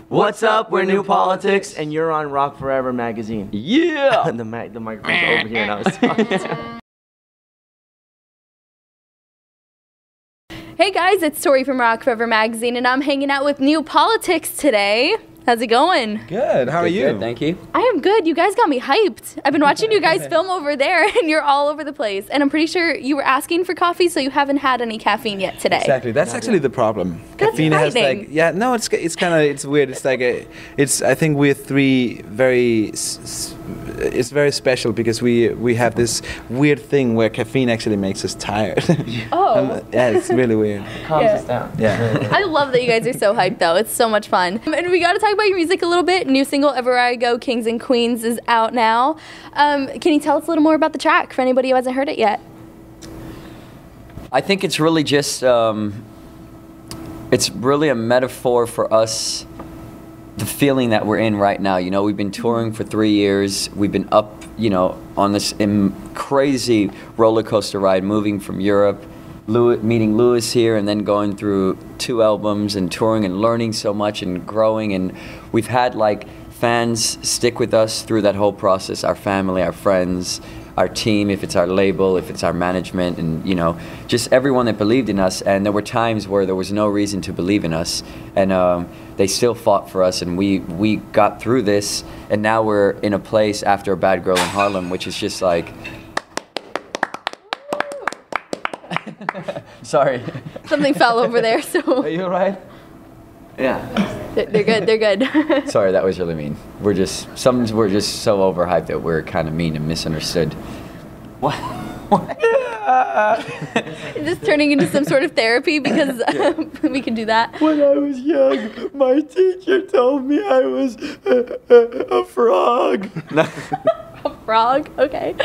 What's up? We're New Politics, and you're on Rock Forever magazine. Yeah! the microphone's over here, and I was talking. Hey guys, it's Tori from Rock Forever magazine, and I'm hanging out with New Politics today. How's it going? Good. How are you? Good, thank you. I am good. You guys got me hyped. I've been watching you guys film over there, and you're all over the place. And I'm pretty sure you were asking for coffee, so you haven't had any caffeine yet today. Exactly. That's actually the problem. That's Caffeine has frightening. like, yeah, no, it's kind of, it's weird. It's like I think we're three very, it's very special because we have this weird thing where caffeine actually makes us tired. Oh. Yeah, it's really weird. Calms us down. Yeah. I love that you guys are so hyped, though. It's so much fun. And we got to talk about your music a little bit. New single, Everywhere I Go, Kings and Queens, is out now. Can you tell us a little more about the track for anybody who hasn't heard it yet? I think it's really just, it's really a metaphor for us, the feeling that we're in right now. You know, we've been touring for 3 years. We've been up, you know, on this crazy roller coaster ride, moving from Europe, meeting Louis here, and then going through 2 albums and touring and learning so much and growing. And we've had like fans stick with us through that whole process, our family, our friends, our team, if it's our label, if it's our management, and you know, just everyone that believed in us. And there were times where there was no reason to believe in us, and they still fought for us, and we got through this, and now we're in a place after A Bad Girl in Harlem, which is just like, sorry. Something fell over there, so... Are you alright? Yeah. They're good, they're good. Sorry, that was really mean. We're just so overhyped that we're kind of mean and misunderstood. What? Is this turning into some sort of therapy because we can do that? When I was young, my teacher told me I was a frog. A frog? Okay.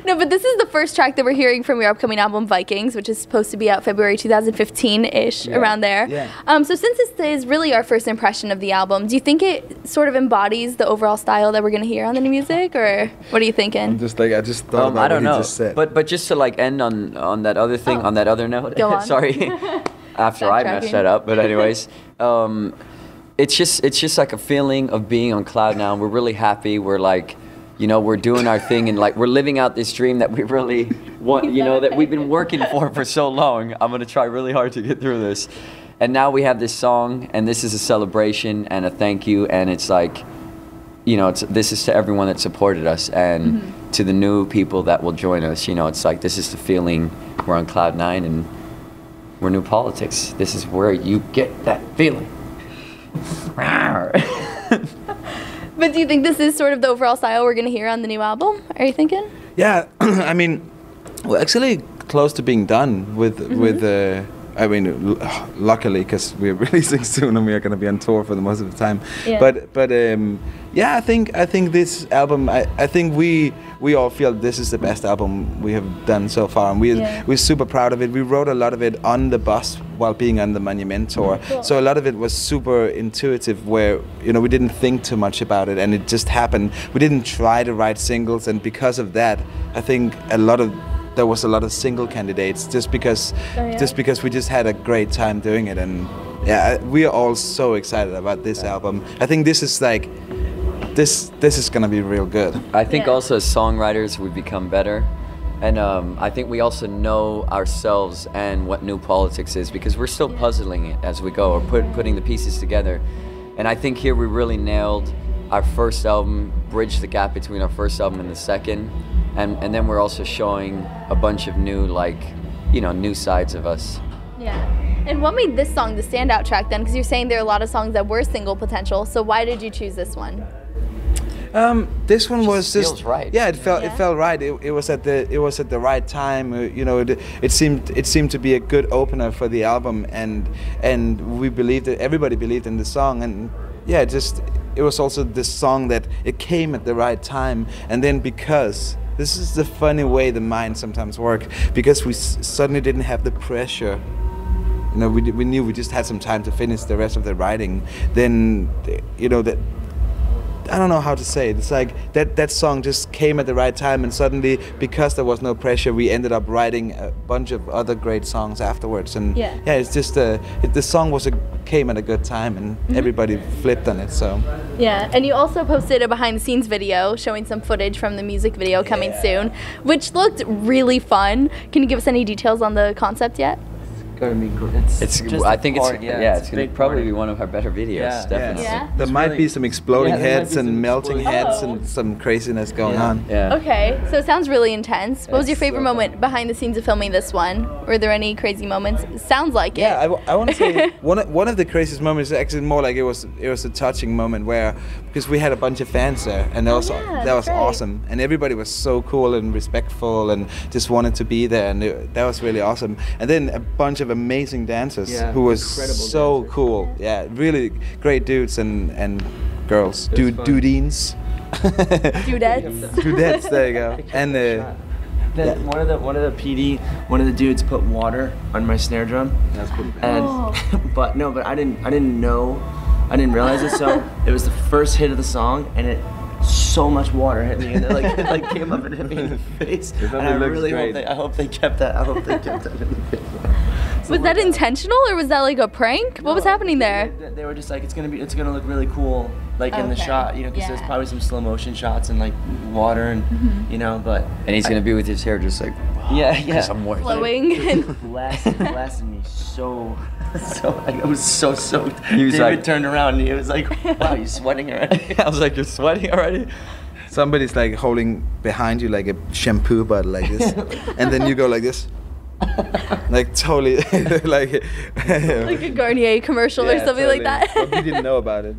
No, but this is the first track that we're hearing from your upcoming album, Vikings, which is supposed to be out February 2015-ish, around there. Yeah. So since this is really our first impression of the album, do you think it sort of embodies the overall style that we're going to hear on the new music, or what are you thinking? I just thought about I don't what know, he just said. but just to like end on that other thing, on that other note. Go on. Sorry, after I messed that up. But anyways, it's just like a feeling of being on cloud now. We're really happy. We're like, you know, we're doing our thing, and like we're living out this dream that we really want, you know, that we've been working for so long. I'm gonna try really hard to get through this, and now we have this song, and this is a celebration and a thank you, and it's like, you know, this is to everyone that supported us, and to the new people that will join us. You know, it's like, this is the feeling. We're on cloud 9, and we're New Politics. This is where you get that feeling. But do you think this is sort of the overall style we're going to hear on the new album? Are you thinking? Yeah, I mean, we're actually close to being done with I mean, luckily, because we're releasing soon and we are going to be on tour for the most of the time. Yeah. But yeah, I think this album, I think we all feel this is the best album we have done so far, and we're super proud of it. We wrote a lot of it on the bus while being on the Monument tour, so a lot of it was super intuitive, where, you know, we didn't think too much about it, and it just happened. We didn't try to write singles, and because of that, I think there was a lot of single candidates just because we just had a great time doing it. And yeah, we are all so excited about this album. I think this is like this is gonna be real good. I think also as songwriters we've become better, and I think we also know ourselves and what New Politics is, because we're still puzzling it as we go, or putting the pieces together. And I think here we really nailed our first album, bridged the gap between our first album and the second. And then we're also showing a bunch of new, like, you know, new sides of us. Yeah. And what made this song the standout track then? Because you're saying there are a lot of songs that were single potential. So why did you choose this one? This one was just feels right. Yeah, it felt right. It was at the right time. You know, it seemed to be a good opener for the album, and we believed it. Everybody believed in the song, and yeah, it was also the song that it came at the right time. And then because this is the funny way the mind sometimes works, because we suddenly didn't have the pressure. You know, we knew we just had some time to finish the rest of the writing. Then, you know, that I don't know how to say it. It's like that song just came at the right time, and suddenly, because there was no pressure, we ended up writing a bunch of other great songs afterwards. And it's just the song came at a good time, and everybody flipped on it. So and you also posted a behind-the-scenes video showing some footage from the music video coming soon, which looked really fun. Can you give us any details on the concept yet? I think it's going to probably be one of our better videos, definitely. There might be some exploding heads and melting heads and some craziness going on. Okay, so it sounds really intense. What was your favorite moment behind the scenes of filming this one? Were there any crazy moments? It sounds like it. Yeah, I want to say one of the craziest moments is actually more like it was a touching moment where, because we had a bunch of fans there, and that was awesome, and everybody was so cool and respectful and just wanted to be there, and that was really awesome. And then a bunch of amazing dancers who was so cool. Yeah, really great dudes and girls. Dudeens. Dudettes, there you go. And one of the dudes put water on my snare drum. That's pretty bad. And but I didn't realize it. So it was the first hit of the song, and so much water hit me, and it came up and hit me in the face. And I really hope they kept that. I hope they kept that in the video. Was that intentional, or was that like a prank? What was happening there? They were just like, it's gonna look really cool, like in the shot, because there's probably some slow motion shots and like water and but. And he's gonna be with his hair just like. Because I'm worth flowing. It blasted me so I was so soaked. He was David turned around and he was like, "Wow, you're sweating already." I was like, "You're sweating already?" Somebody's like holding behind you like a shampoo bottle like this, and then you go like this. Like totally like a Garnier commercial or something like that. But we didn't know about it.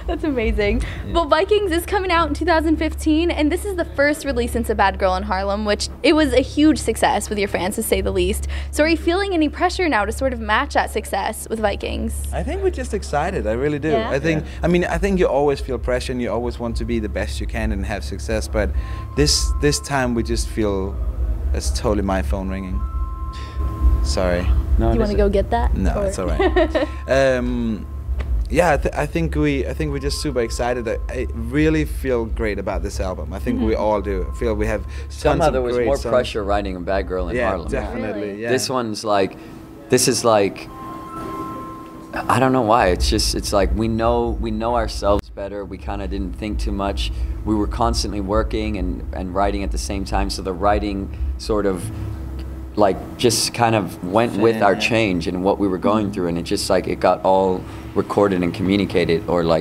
That's amazing. Well, Vikings is coming out in 2015, and this is the first release since A Bad Girl in Harlem, which it was a huge success with your fans, to say the least. So are you feeling any pressure now to sort of match that success with Vikings? I think we're just excited. I really do. Yeah? I think you always feel pressure and you always want to be the best you can and have success, but this time we just feel it's totally my phone ringing. Sorry. No, you want to go get that? No, it's all right. I think we're just super excited. I really feel great about this album. I think we all do. I feel we have somehow there was more songs. Pressure writing A Bad Girl in Harlem. Definitely. Really? Yeah. This is like I don't know why. It's like we know ourselves better. We kind of didn't think too much. We were constantly working and writing at the same time, so the writing sort of just kind of went with our change and what we were going through, and it just it got all recorded and communicated, or so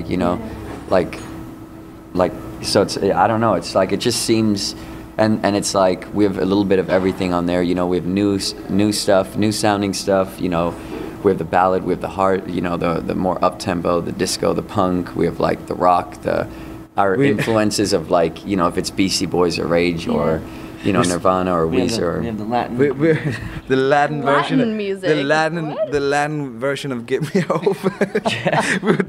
it's, I don't know, it's it just seems, and it's we have a little bit of everything on there, we have new stuff, new sounding stuff, we have the ballad, we have the heart, the more up tempo, the disco, the punk, we have the rock, our influences of if it's Beastie Boys or Rage or Nirvana or Weezer. We have the Latin. The Latin version. Music. The Latin version of "Get Me Over." We were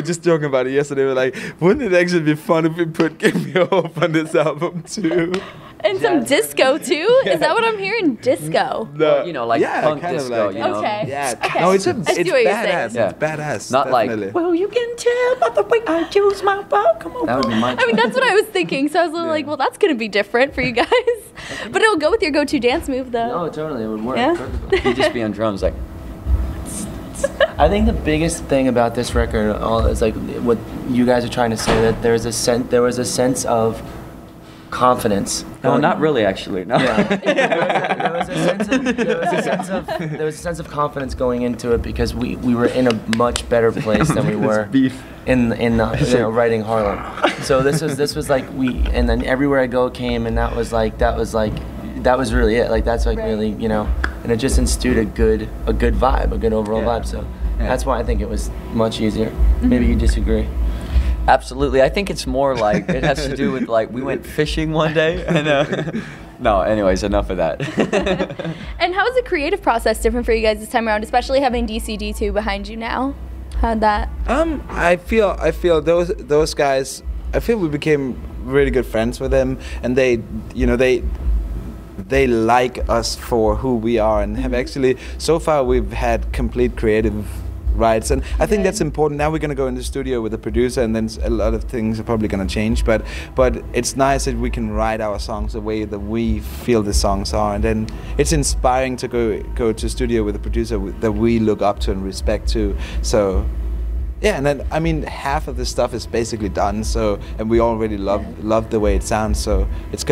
just joking about it yesterday. We were like, wouldn't it actually be fun if we put "Get Me Over" on this album too? And some disco too? Is that what I'm hearing? Disco. No, punk disco. Okay. Yeah. Okay. No, it's I see what you're badass. saying. It's badass. Not definitely. well, you can tell by the way I use my phone. Come on. That would be my. I mean, that's what I was thinking. So I was a little well, that's going to be different for you guys. But it'll go with your go-to dance move, though. No, totally, it would work. Yeah? Perfectly. You just be on drums I think the biggest thing about this record is what you guys are trying to say, that there was a sense of confidence. No, not really, actually. No. Yeah. There was a sense of confidence going into it, because we were in a much better place than we were in writing Harlem. So this was and then Everywhere I Go came, and that was really it. That's really, and it just instilled a good vibe, a good overall vibe. So that's why I think it was much easier. Maybe you disagree. Absolutely. I think it's more it has to do with we went fishing one day and no, anyways, enough of that. And how is the creative process different for you guys this time around, especially having DCD2 behind you now? How'd that? I feel those guys, I feel we became really good friends with them, and they like us for who we are, and have actually, so far we've had complete creative writes. And I think that's important. Now we're going to go in the studio with the producer, and then a lot of things are probably going to change. But it's nice that we can write our songs the way that we feel the songs are, and then it's inspiring to go to studio with a producer that we look up to and respect to. So. Yeah, and then I mean half of the stuff is basically done. So, and we already love the way it sounds. So it's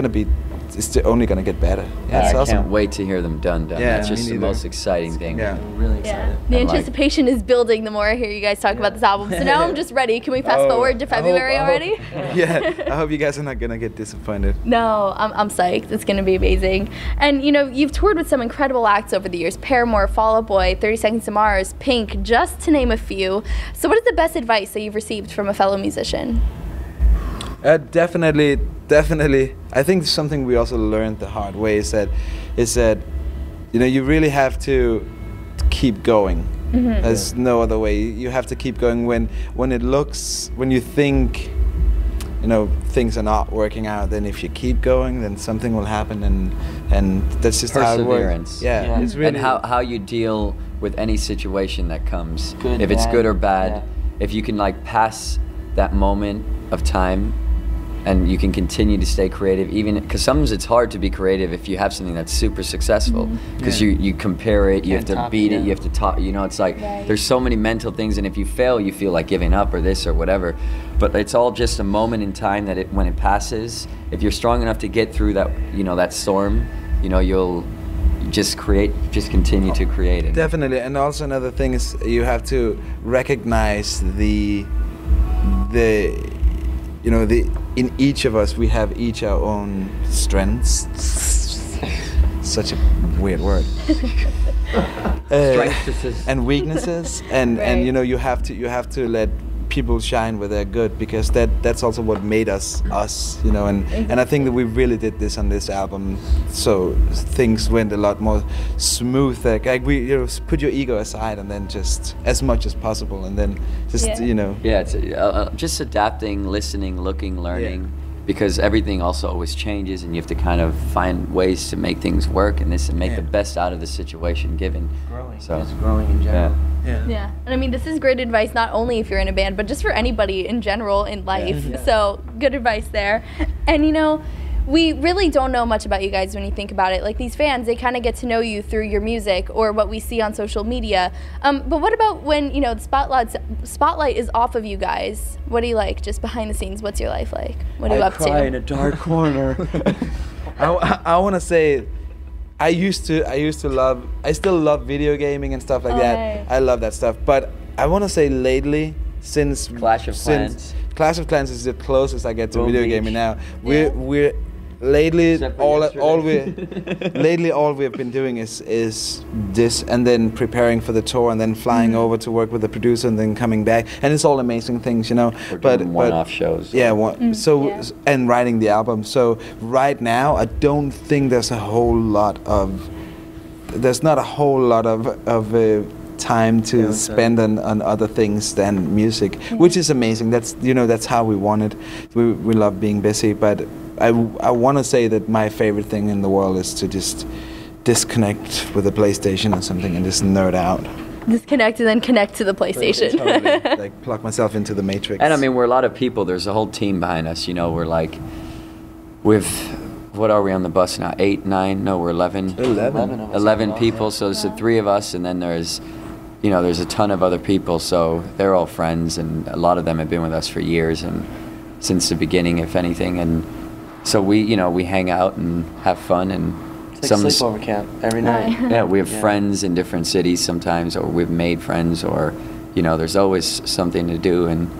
only gonna get better. Yeah, it's I awesome. can't wait to hear them done. Yeah, That's just the most exciting thing. Yeah, We're really excited. The anticipation is building the more I hear you guys talk about this album. So now I'm just ready. Can we fast forward to February already? Yeah, I hope you guys are not gonna get disappointed. No, I'm psyched. It's going to be amazing. And, you know, you've toured with some incredible acts over the years. Paramore, Fall Out Boy, 30 Seconds to Mars, Pink, just to name a few. So what is the best advice that you've received from a fellow musician? Definitely. I think something we also learned the hard way is that you know, you really have to keep going. There's no other way. You have to keep going when you think, you know, things are not working out. Then if you keep going, then something will happen, and that's just how it works. Yeah, it's really. And how you deal with any situation that comes, Good, if it's bad, good or bad, if you can like pass that moment of time, and you can continue to stay creative, even because sometimes it's hard to be creative if you have something that's super successful, because you compare it, you have to beat it, you have to top, you know, it's like there's so many mental things, and if you fail, you feel like giving up or this or whatever, but it's all just a moment in time that when it passes, if you're strong enough to get through that, you know, that storm, you know, you'll just continue to create it. Definitely. And also another thing is you have to recognize you know, in each of us we have each our own strengths. Such a weird word. And weaknesses, and you know, you have to let people shine where they're good, because that's also what made us, you know, and I think that we really did this on this album, so things went a lot more smooth, like we, you know, put your ego aside and then just as much as possible, and then just you know, it's just adapting, listening, looking, learning, because everything also always changes, and you have to kind of find ways to make things work and make the best out of the situation given. Just growing in general. Yeah, and I mean, this is great advice not only if you're in a band, but just for anybody in general in life. So good advice there. And you know, we really don't know much about you guys when you think about it. Like, these fans, they kind of get to know you through your music or what we see on social media. But what about when, you know, the spotlight is off of you guys? What do you like just behind the scenes? What's your life like? What are you up to? I cry in a dark corner. I want to say, I still love video gaming and stuff like that. Nice. I love that stuff. But I want to say lately, since Clash of Clans. Clash of Clans is the closest I get to Boom video Beach. gaming now. We're lately Except for all yesterday. we've been doing is this, and then preparing for the tour, and then flying over to work with the producer, and then coming back, and it's all amazing things, you know. We're doing one-off shows. Yeah, and writing the album. So right now, I don't think there's not a whole lot of time to spend on other things than music, which is amazing. That's how we want it. We love being busy, but I want to say that my favorite thing in the world is to just disconnect with a PlayStation or something and just nerd out. Disconnect and then connect to the PlayStation. Totally, like plug myself into the Matrix. And I mean, we're a lot of people. There's a whole team behind us. You know, we're like, what are we on the bus now? 8, 9? No, we're 11. 11 people. So there's the 3 of us, and then there's a ton of other people. So they're all friends, and a lot of them have been with us for years and since the beginning, if anything. And so we hang out and have fun, and it's like sleepover camp every night. Yeah, we have friends in different cities sometimes, or we've made friends, or there's always something to do, and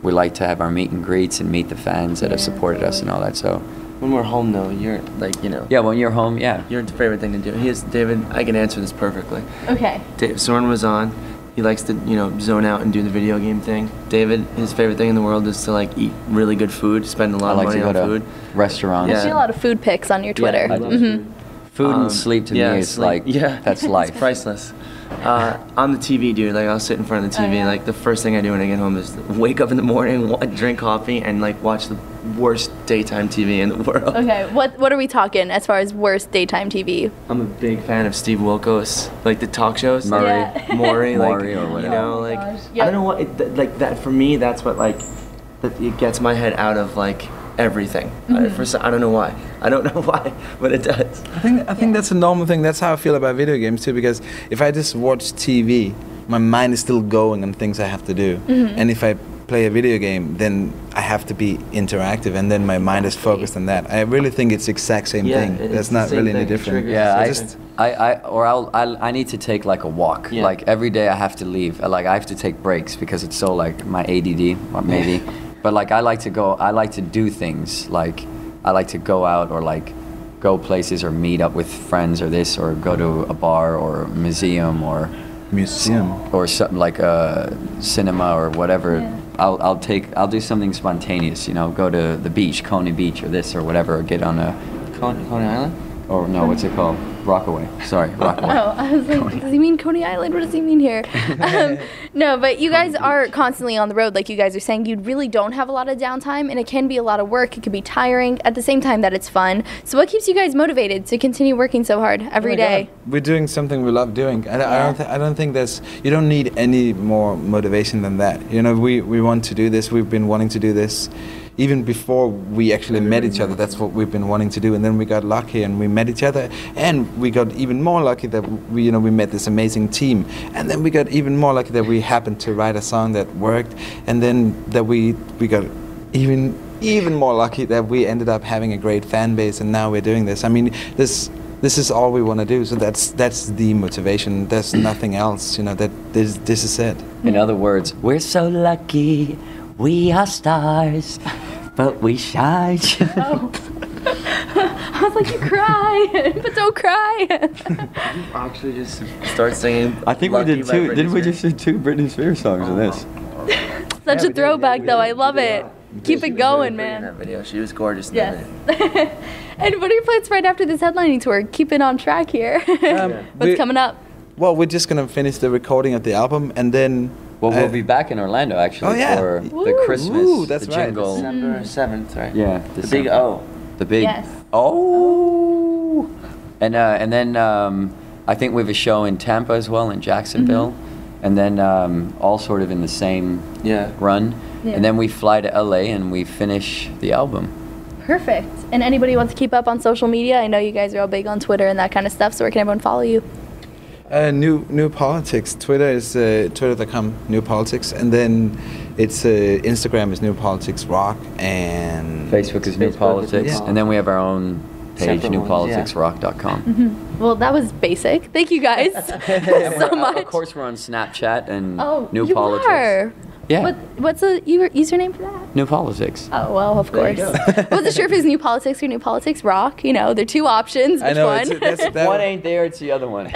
we like to have our meet and greets and meet the fans that have supported us and all that. So when we're home, though, you're like, yeah, when you're home, your favorite thing to do. David, I can answer this perfectly. Okay. Soren was on. He likes to, zone out and do the video game thing. David, his favorite thing in the world is to eat really good food, spend a lot of money on food. Restaurants. I see a lot of food pics on your Twitter. Yeah, I love food. Food and sleep to me is that's life. It's priceless. I'm the TV dude. Like I'll sit in front of the TV. yeah. Like the first thing I do when I get home is wake up in the morning, drink coffee, and like watch the worst daytime TV in the world. Okay, what are we talking as far as worst daytime TV? I'm a big fan of Steve Wilkos, like the talk shows. Murray. Yeah. Maury, like Maury or whatever. you know, Oh my like gosh. I Yeah. don't know what like that for me. That's what like it gets my head out of like everything. I don't know why. I don't know why, but it does. I think that's a normal thing. That's how I feel about video games too. Because if I just watch TV, my mind is still going on things I have to do. And if I play a video game, then I have to be interactive, and then my mind is focused on that. I really think it's the exact same thing. it's That's the not same really any thing. It different. triggers Yeah, the I same just thing. I need to take like a walk. Yeah. Like every day I have to leave. Like I have to take breaks because it's so like my ADD or maybe. But like I like to do things. Like I like to go out or like go places or meet up with friends or this or go to a bar or a museum or something like a cinema or whatever. Yeah. I'll do something spontaneous, you know, go to the beach, Coney Beach or this or whatever, or get on a Coney Island. or no, what's it called? Rockaway. Sorry, Rockaway. Oh, I was like, does he mean Coney Island? What does he mean here? No, but you guys are constantly on the road, like you guys are saying. You really don't have a lot of downtime, and it can be a lot of work. It can be tiring at the same time that it's fun. So what keeps you guys motivated to continue working so hard every day? We're doing something we love doing. I don't think you don't need any more motivation than that. You know, we want to do this. We've been wanting to do this even before we actually met each other. That's what we've been wanting to do, and then we got lucky and we met each other, and we got even more lucky that we met this amazing team, and then we got even more lucky that we happened to write a song that worked, and then that we got even more lucky that we ended up having a great fan base, and now we're doing this. I mean, this is all we want to do. So that's the motivation. There's nothing else. You know, that this is it. In other words, we're so lucky. We are stars, but we shine. Oh. I was like, you cry, but don't cry. Actually, just start singing. I think we Lucky did by two. Britney Didn't we Spears. just do two Britney Spears songs in this? Such a throwback, though. I love it. Keep it going, In man. that video, she was gorgeous. In that Yes. video. And what are your plans right after this headlining tour? Keep it on track here. What's we- coming up? Well, we're just gonna finish the recording of the album, and then. Well, we'll be back in Orlando actually Oh, yeah. for the Ooh. Christmas, Ooh, that's the right. jingle. December 7th, right? Yeah, The December. big O. The big. Yes. Oh. And then I think we have a show in Tampa as well, in Jacksonville, and then all sort of in the same Yeah. run, Yeah. and then we fly to LA and we finish the album. Perfect. And anybody wants to keep up on social media? I know you guys are all big on Twitter and that kind of stuff, so where can everyone follow you? New Politics. Twitter is twitter.com New Politics, and then it's Instagram is New Politics Rock, and Facebook is New Facebook is Politics, New and then we have our own page, Separate ones, newpoliticsrock.com. Well, that was basic. Thank you guys so much. Of course, we're on Snapchat and Oh, New you Politics. are. Yeah, What's the username for that? New Politics. Oh, well, of There you course. Wasn't sure if it was New Politics or New Politics Rock. You know, they're two options. Which I know one? that, One ain't there, it's the other one.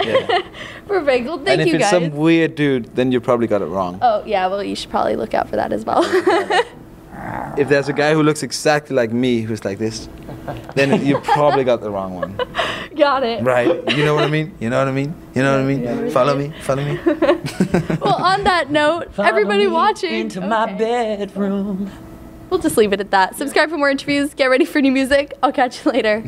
Perfect. Well, and thank if you it's guys. some weird dude, then you probably got it wrong. Oh, yeah, well, you should probably look out for that as well. If there's a guy who looks exactly like me, who's like this, then you probably got the wrong one. Got it. Right? You know what I mean? You know what I mean? You know what I mean? Follow me. Follow me. Well, on that note, everybody watching. Into my Okay. bedroom. We'll just leave it at that. Subscribe for more interviews. Get ready for new music. I'll catch you later.